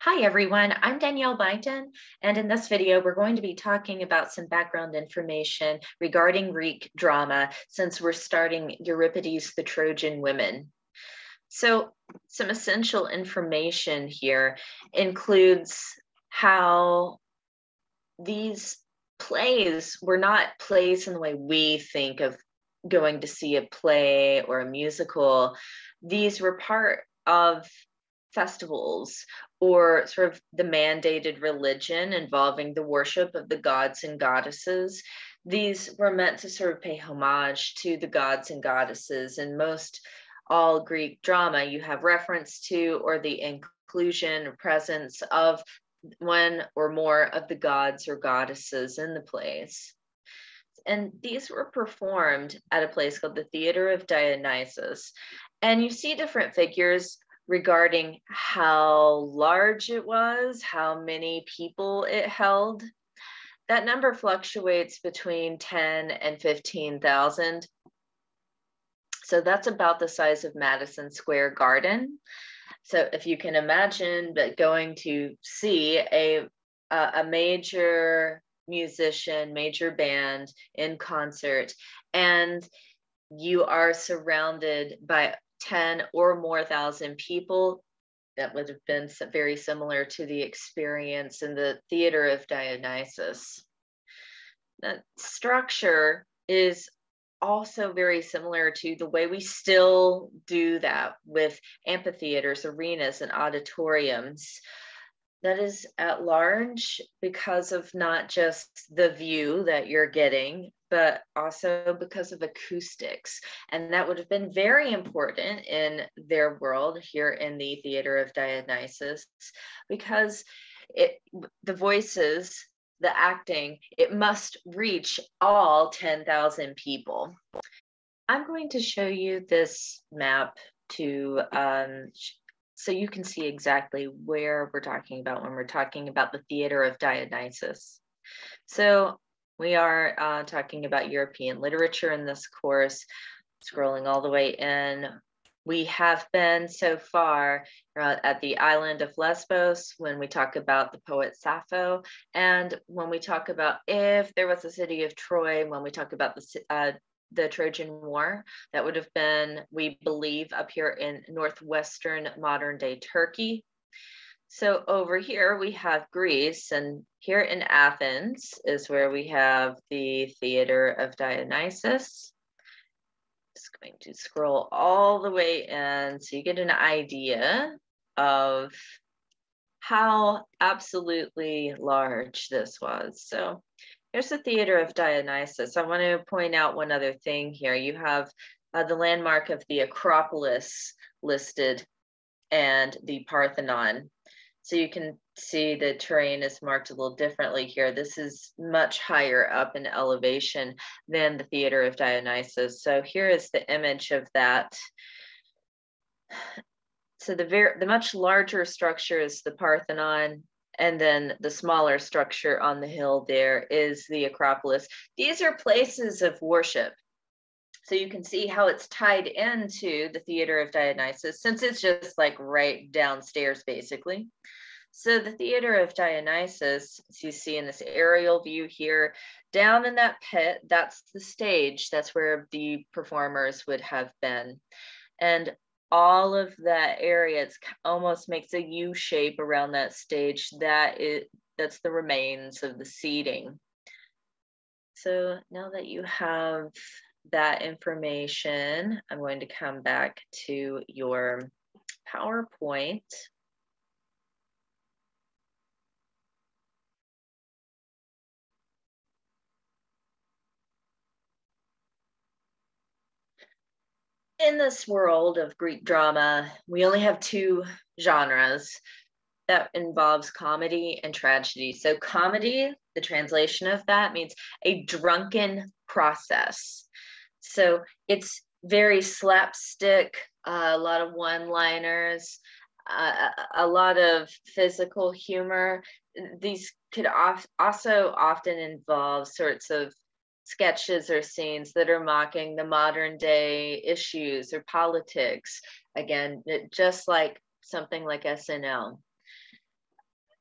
Hi everyone, I'm Danielle Byton, and in this video we're going to be talking about some background information regarding Greek drama since we're starting Euripides' The Trojan Women. So some essential information here includes how these plays were not plays in the way we think of going to see a play or a musical. These were part of festivals or sort of the mandated religion involving the worship of the gods and goddesses. These were meant to sort of pay homage to the gods and goddesses. In most all Greek drama, you have reference to or the inclusion or presence of one or more of the gods or goddesses in the plays. And these were performed at a place called the Theatre of Dionysus. And you see different figures regarding how large it was, how many people it held. That number fluctuates between 10 and 15,000. So that's about the size of Madison Square Garden. So if you can imagine that going to see a major musician, major band in concert, and you are surrounded by 10 or more thousand people, that would have been very similar to the experience in the Theatre of Dionysus. That structure is also very similar to the way we still do that with amphitheaters, arenas, and auditoriums. That is at large because of not just the view that you're getting, but also because of acoustics. And that would have been very important in their world here in the Theatre of Dionysus, because the voices, the acting, it must reach all 10,000 people. I'm going to show you this map to so you can see exactly where we're talking about when we're talking about the Theatre of Dionysus. So we are talking about European literature in this course, scrolling all the way in. We have been so far at the island of Lesbos when we talk about the poet Sappho, and when we talk about if there was a city of Troy, when we talk about the Trojan War. That would have been, we believe, up here in northwestern modern day Turkey. So over here we have Greece, and here in Athens is where we have the Theatre of Dionysus. Just going to scroll all the way in so you get an idea of how absolutely large this was. So here's the Theatre of Dionysus. I want to point out one other thing here. You have the landmark of the Acropolis listed and the Parthenon. So you can see the terrain is marked a little differently here. This is much higher up in elevation than the Theatre of Dionysus. So here is the image of that. So the much larger structure is the Parthenon, and then the smaller structure on the hill there is the Acropolis. These are places of worship. So you can see how it's tied into the Theatre of Dionysus, since it's just like right downstairs, basically. So the Theatre of Dionysus, as you see in this aerial view here, down in that pit, that's the stage. That's where the performers would have been. And all of that area almost makes a U shape around that stage. That's the remains of the seating. So now that you have that information, I'm going to come back to your PowerPoint. In this world of Greek drama, we only have two genres that involves comedy and tragedy. So comedy, the translation of that means a drunken process. So it's very slapstick, a lot of one-liners, a lot of physical humor. These could also often involve sorts of sketches or scenes that are mocking the modern day issues or politics. Again, just like something like SNL.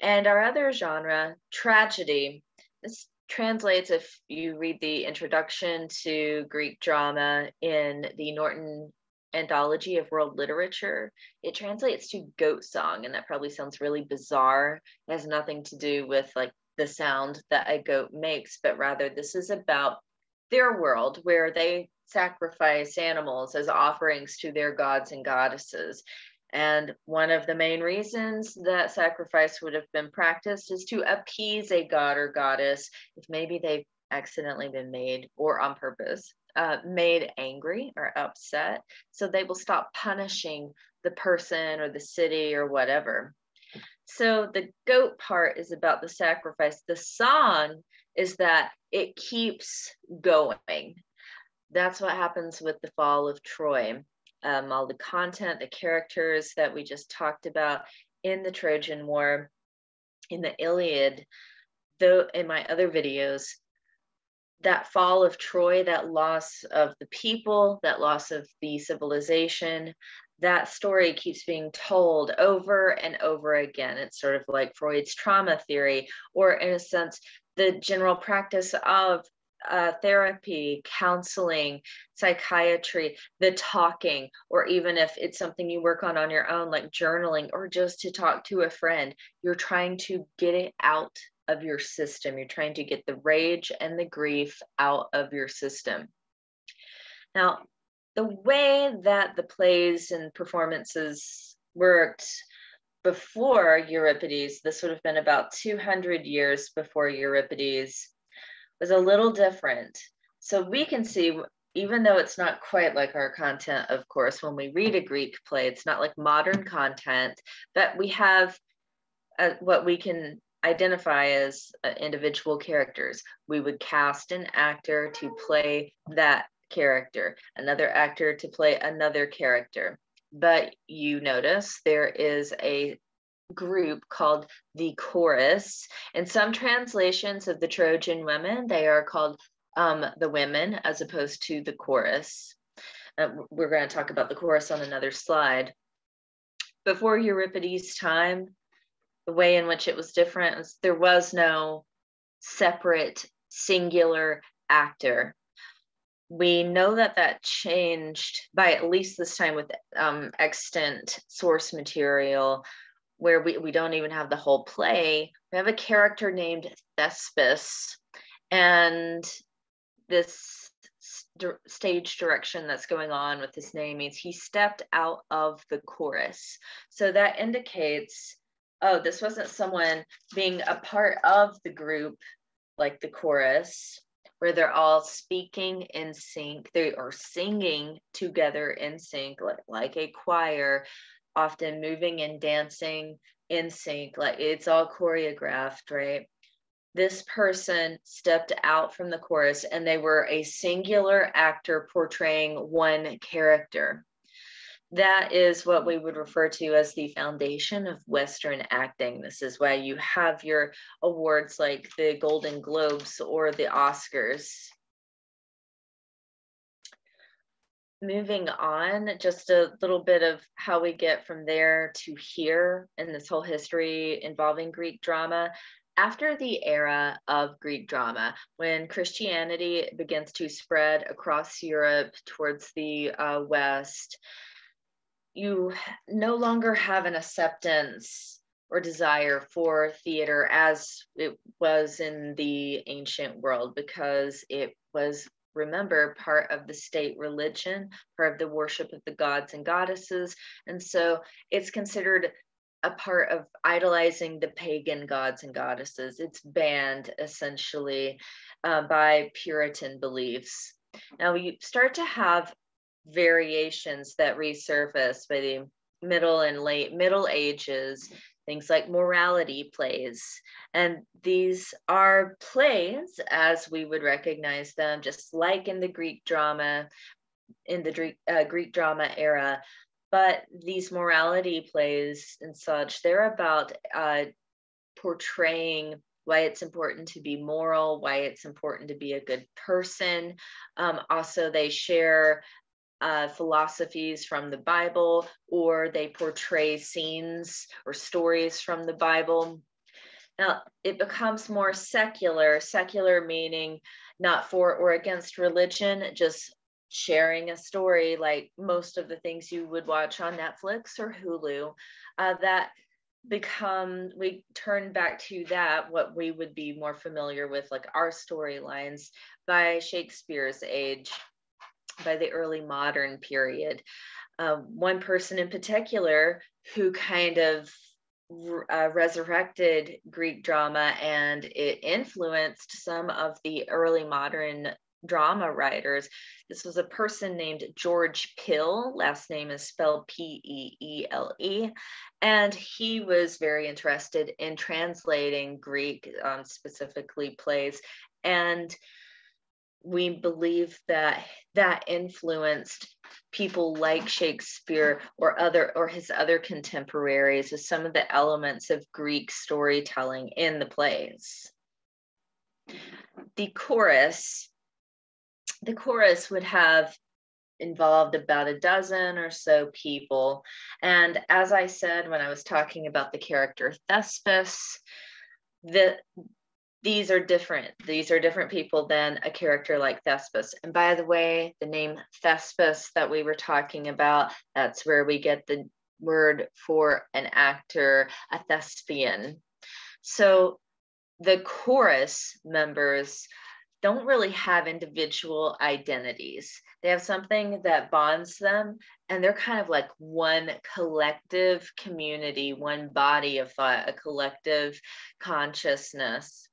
And our other genre, tragedy. This translates, if you read the introduction to Greek drama in the Norton Anthology of World Literature, it translates to goat song, and that probably sounds really bizarre. It has nothing to do with like the sound that a goat makes, but rather this is about their world where they sacrifice animals as offerings to their gods and goddesses. And one of the main reasons that sacrifice would have been practiced is to appease a god or goddess if maybe they've accidentally been made, or on purpose, made angry or upset. So they will stop punishing the person or the city or whatever. So the goat part is about the sacrifice. The song is that it keeps going. That's what happens with the fall of Troy. All the content, the characters that we just talked about in the Trojan War, in the Iliad, though in my other videos, that fall of Troy, that loss of the people, that loss of the civilization, that story keeps being told over and over again. It's sort of like Freud's trauma theory, or in a sense, the general practice of therapy, counseling, psychiatry, the talking, or even if it's something you work on your own, like journaling, or just to talk to a friend, you're trying to get it out of your system. You're trying to get the rage and the grief out of your system. Now, the way that the plays and performances worked before Euripides, this would have been about 200 years before Euripides, was a little different. So we can see, even though it's not quite like our content, of course, when we read a Greek play, it's not like modern content, but we have what we can identify as individual characters. We would cast an actor to play that character, another actor to play another character. But you notice there is a group called the chorus. In some translations of the Trojan women, they are called the women as opposed to the chorus. We're going to talk about the chorus on another slide. Before Euripides' time, the way in which it was different was there was no separate singular actor. We know that that changed by at least this time with extant source material, where we don't even have the whole play. We have a character named Thespis, and this stage direction that's going on with his name means he stepped out of the chorus. So that indicates, oh, this wasn't someone being a part of the group like the chorus, where they're all speaking in sync. They are singing together in sync, like a choir, often moving and dancing in sync, like it's all choreographed, right? This person stepped out from the chorus and they were a singular actor portraying one character. That is what we would refer to as the foundation of Western acting. This is why you have your awards like the Golden Globes or the Oscars. Moving on, just a little bit of how we get from there to here in this whole history involving Greek drama. After the era of Greek drama, when Christianity begins to spread across Europe towards the West, you no longer have an acceptance or desire for theater as it was in the ancient world, because it was, remember, part of the state religion, part of the worship of the gods and goddesses. And so it's considered a part of idolizing the pagan gods and goddesses. It's banned essentially by Puritan beliefs. Now you start to have variations that resurface by the middle and late Middle Ages, things like morality plays. And these are plays as we would recognize them, just like in the Greek drama, in the Greek drama era. But these morality plays and such, they're about portraying why it's important to be moral, why it's important to be a good person. Also, they share philosophies from the Bible, or they portray scenes or stories from the Bible. Now, it becomes more secular meaning not for or against religion, just sharing a story like most of the things you would watch on Netflix or Hulu. That we turn back to that, what we would be more familiar with, like our storylines by Shakespeare's age, by the early modern period. One person in particular who kind of resurrected Greek drama, and it influenced some of the early modern drama writers. This was a person named George Pill. Last name is spelled Peele. And he was very interested in translating Greek, specifically plays. And we believe that that influenced people like Shakespeare or his other contemporaries with some of the elements of Greek storytelling in the plays. The chorus would have involved about a dozen or so people. And as I said, when I was talking about the character Thespis, these are different people than a character like Thespis. And by the way, the name Thespis that we were talking about, that's where we get the word for an actor, a thespian. So the chorus members don't really have individual identities. They have something that bonds them, and they're kind of like one collective community, one body of thought, a collective consciousness.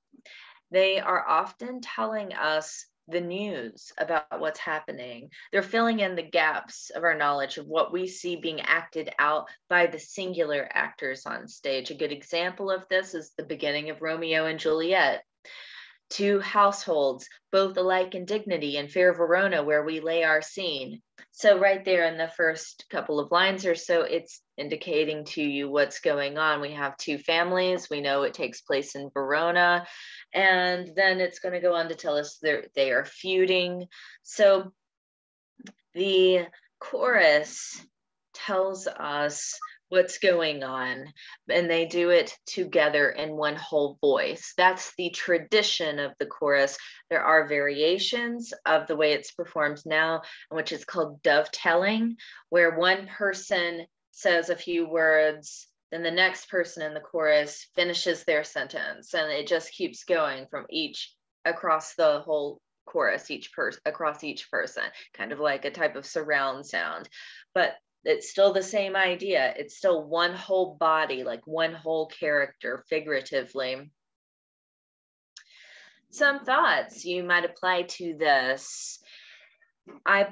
They are often telling us the news about what's happening. They're filling in the gaps of our knowledge of what we see being acted out by the singular actors on stage. A good example of this is the beginning of Romeo and Juliet. Two households, both alike in dignity, in fair Verona, where we lay our scene. So right there in the first couple of lines or so, it's indicating to you what's going on. We have two families. We know it takes place in Verona. And then it's going to go on to tell us they are feuding. So the chorus tells us what's going on, and they do it together in one whole voice. That's the tradition of the chorus. There are variations of the way it's performed now, which is called dovetailing, where one person says a few words, then the next person in the chorus finishes their sentence, and it just keeps going from across the whole chorus, across each person, kind of like a type of surround sound. But it's still the same idea. It's still one whole body, like one whole character, figuratively. Some thoughts you might apply to this. I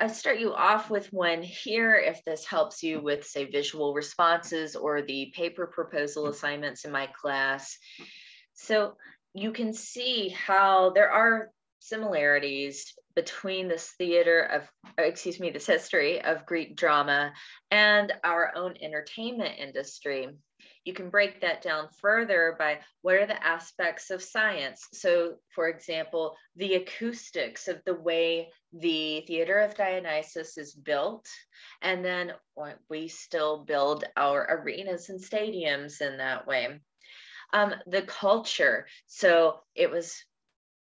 start you off with one here, if this helps you with, say, visual responses or the paper proposal assignments in my class. So you can see how there are similarities between this this history of Greek drama and our own entertainment industry. You can break that down further by what are the aspects of science. So, for example, the acoustics of the way the Theatre of Dionysus is built, and then we still build our arenas and stadiums in that way. The culture, so it was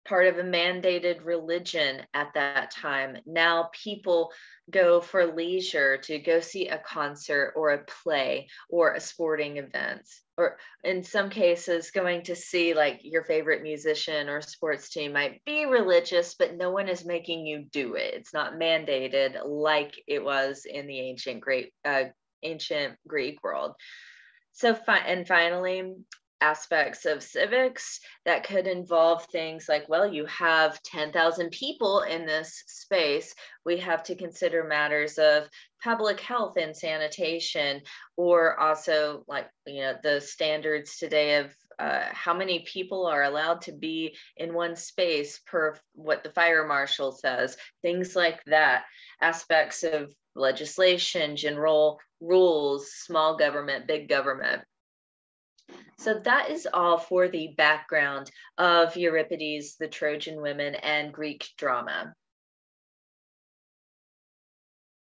part of a mandated religion at that time. Now people go for leisure to go see a concert or a play or a sporting event, or in some cases going to see like your favorite musician or sports team might be religious, but no one is making you do it. It's not mandated like it was in the ancient Greek world. So finally, aspects of civics that could involve things like, well, you have 10,000 people in this space. We have to consider matters of public health and sanitation, or also like, the standards today of how many people are allowed to be in one space per what the fire marshal says, things like that. Aspects of legislation, general rules, small government, big government. So that is all for the background of Euripides, the Trojan women, and Greek drama.